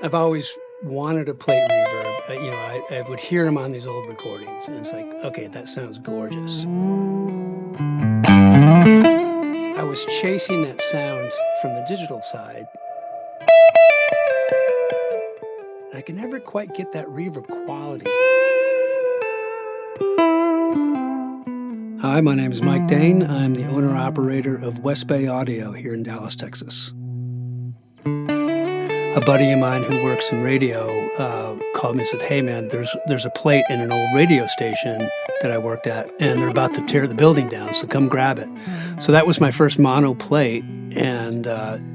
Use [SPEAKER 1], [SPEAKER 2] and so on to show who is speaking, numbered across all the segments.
[SPEAKER 1] I've always wanted a plate reverb. I would hear them on these old recordings, and it's like, okay, that sounds gorgeous. I was chasing that sound from the digital side. I could never quite get that reverb quality. Hi, my name is Mike Daane. I'm the owner-operator of West Bay Audio here in Dallas, Texas. A buddy of mine who works in radio called me and said, hey man, there's a plate in an old radio station that I worked at, and they're about to tear the building down, so come grab it. So that was my first mono plate, and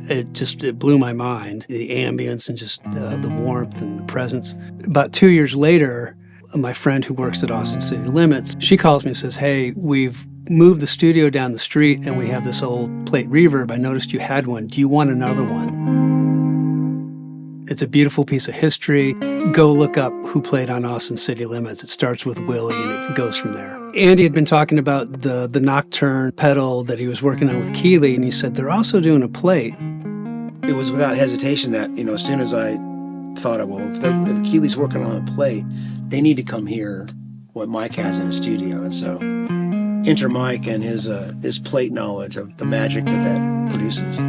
[SPEAKER 1] it blew my mind. The ambience and just the warmth and the presence. About 2 years later, my friend who works at Austin City Limits, she calls me and says, hey, we've moved the studio down the street and we have this old plate reverb. I noticed you had one. Do you want another one? It's a beautiful piece of history. Go look up who played on Austin City Limits. It starts with Willie and it goes from there. Andy had been talking about the Nocturne pedal that he was working on with Keeley, and he said they're also doing a plate.
[SPEAKER 2] It was without hesitation that, as soon as I thought of, well, if Keeley's working on a plate, they need to come hear what Mike has in his studio. And so enter Mike and his plate knowledge of the magic that produces.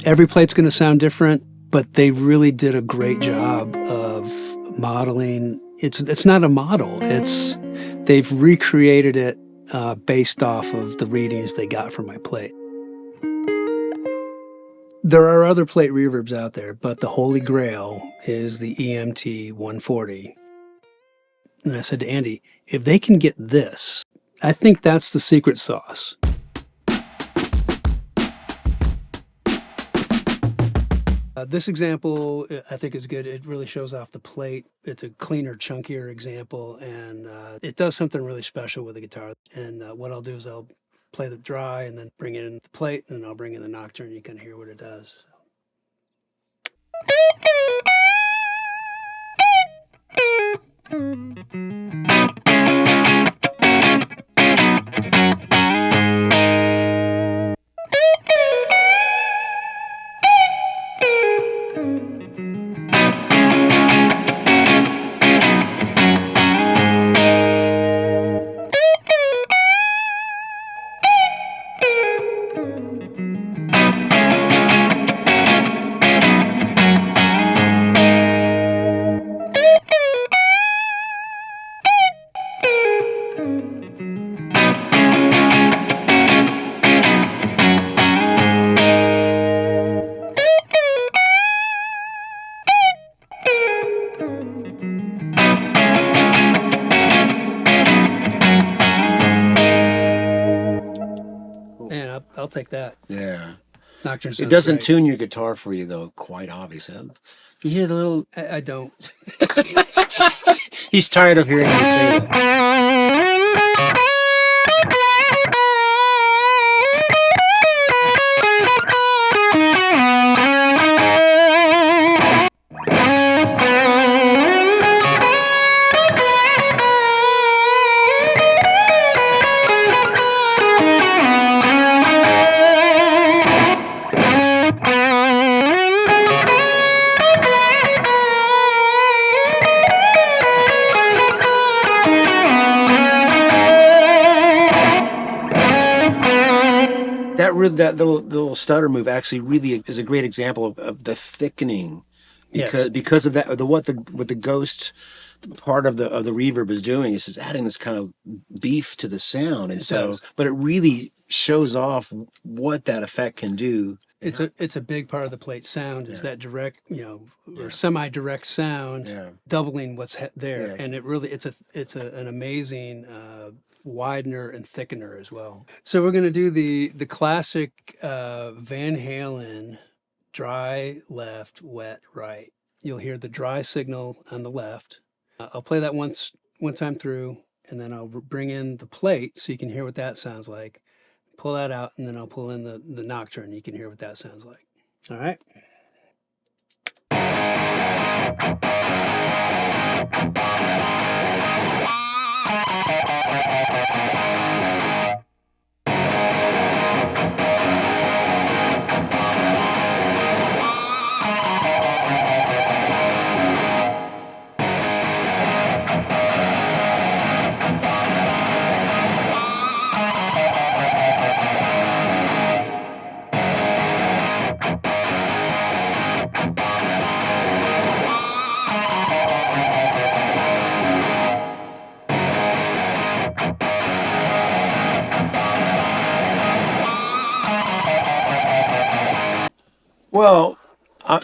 [SPEAKER 1] Every plate's going to sound different, but they really did a great job of modeling. It's not a model. They've recreated it based off of the readings they got from my plate. There are other plate reverbs out there, but the holy grail is the EMT-140. And I said to Andy, if they can get this, I think that's the secret sauce. This example, I think, is good. It really shows off the plate. It's a cleaner, chunkier example, and it does something really special with the guitar. And what I'll do is I'll play the dry and then bring in the plate, and then I'll bring in the nocturne. You can hear what it does. Man, I'll take that.
[SPEAKER 2] Yeah.
[SPEAKER 1] Nocturne sounds
[SPEAKER 2] It doesn't
[SPEAKER 1] great.
[SPEAKER 2] tune your guitar for you, though, quite obviously. If you hear the little...
[SPEAKER 1] I don't.
[SPEAKER 2] He's tired of hearing you say that. That little stutter move actually really is a great example of the thickening, because of that. What the ghost part of the reverb is doing is just adding this kind of beef to the sound, and but it really shows off what that effect can do.
[SPEAKER 1] It's a big part of the plate sound is that direct, or semi-direct sound, doubling what's there, and it's an amazing widener and thickener as well. So we're going to do the classic Van Halen dry left, wet right. You'll hear the dry signal on the left. I'll play that one time through, and then I'll bring in the plate so you can hear what that sounds like. Pull that out, and then I'll pull in the nocturne. You can hear what that sounds like. All right.
[SPEAKER 2] Well, I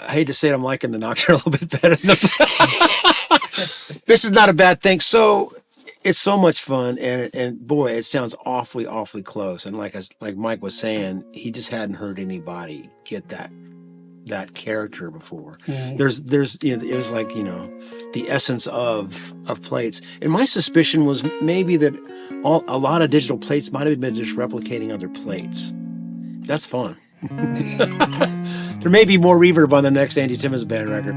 [SPEAKER 2] hate to say it, I'm liking the Nocturne a little bit better. This is not a bad thing. So it's so much fun, and boy, it sounds awfully, awfully close. And like Mike was saying, he just hadn't heard anybody get that character before. There's it was like, the essence of plates. And my suspicion was maybe that a lot of digital plates might have been just replicating other plates. That's fun. There may be more reverb on the next Andy Timmons band record.